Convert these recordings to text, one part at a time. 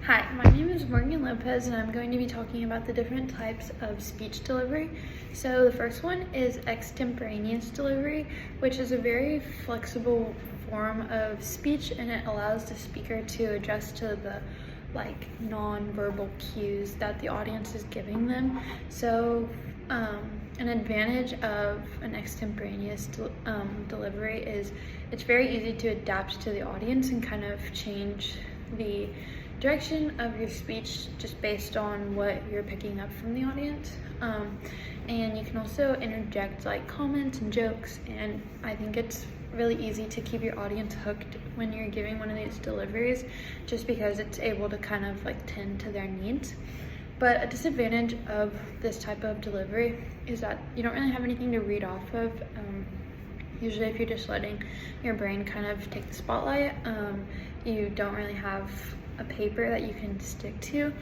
Hi, my name is Morgan Lopez and I'm going to be talking about the different types of speech delivery. So the first one is extemporaneous delivery, which is a very flexible form of speech, and it allows the speaker to adjust to the non-verbal cues that the audience is giving them. So an advantage of an extemporaneous delivery is it's very easy to adapt to the audience and kind of change the direction of your speech just based on what you're picking up from the audience. And you can also interject comments and jokes, and I think it's really easy to keep your audience hooked when you're giving one of these deliveries, just because it's able to kind of tend to their needs. But a disadvantage of this type of delivery is that you don't really have anything to read off of. Usually if you're just letting your brain kind of take the spotlight, you don't really have a paper that you can stick to,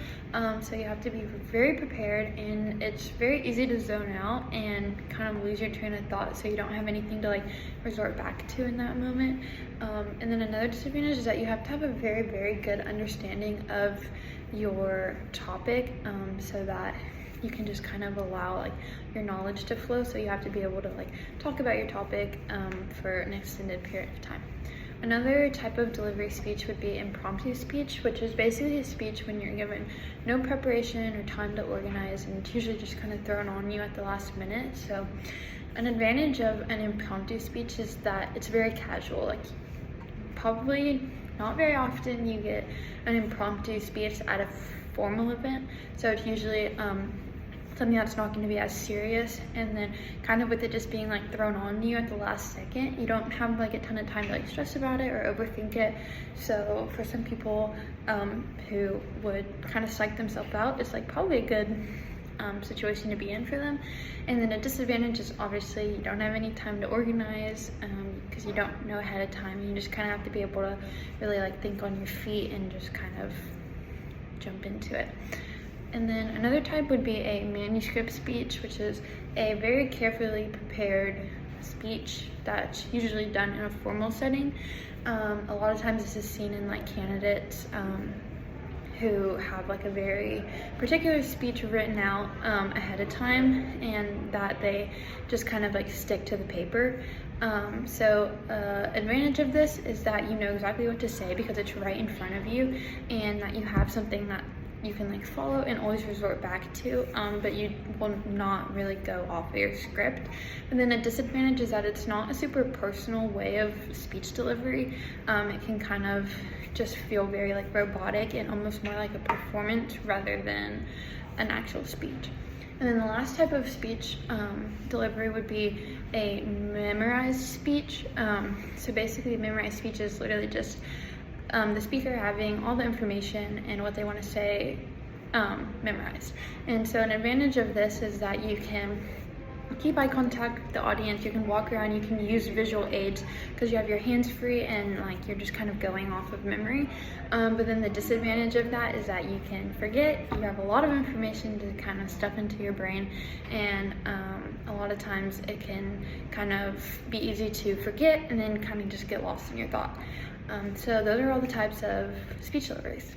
so you have to be very prepared, and it's very easy to zone out and kind of lose your train of thought, so you don't have anything to resort back to in that moment. And then another disadvantage is that you have to have a very good understanding of your topic, so that you can just kind of allow your knowledge to flow. So you have to be able to talk about your topic for an extended period of time. Another type of delivery speech would be impromptu speech, which is basically a speech when you're given no preparation or time to organize, and it's usually just kind of thrown on you at the last minute. So an advantage of an impromptu speech is that it's very casual. Probably not very often you get an impromptu speech at a formal event, so it's usually something that's not going to be as serious, and then kind of with it just being thrown on you at the last second, you don't have a ton of time to stress about it or overthink it. So for some people who would kind of psych themselves out, it's probably a good situation to be in for them. And then a disadvantage is obviously you don't have any time to organize, because you don't know ahead of time. You just kind of have to be able to really think on your feet and just kind of jump into it. And then another type would be a manuscript speech, which is a very carefully prepared speech that's usually done in a formal setting. A lot of times this is seen in candidates who have a very particular speech written out ahead of time, and that they just kind of stick to the paper. So advantage of this is that you know exactly what to say because it's right in front of you, and that you have something that you can follow and always resort back to, but you will not really go off of your script. And then a disadvantage is that it's not a super personal way of speech delivery. It can kind of just feel very robotic and almost more like a performance rather than an actual speech. And then the last type of speech delivery would be a memorized speech. So basically memorized speech is literally just the speaker having all the information and what they want to say memorized. And so an advantage of this is that you can keep eye contact with the audience, you can walk around, you can use visual aids because you have your hands free and you're just kind of going off of memory. But then the disadvantage of that is that you can forget. You have a lot of information to kind of stuff into your brain, and a lot of times it can kind of be easy to forget and then kind of just get lost in your thought. So those are all the types of speech deliveries.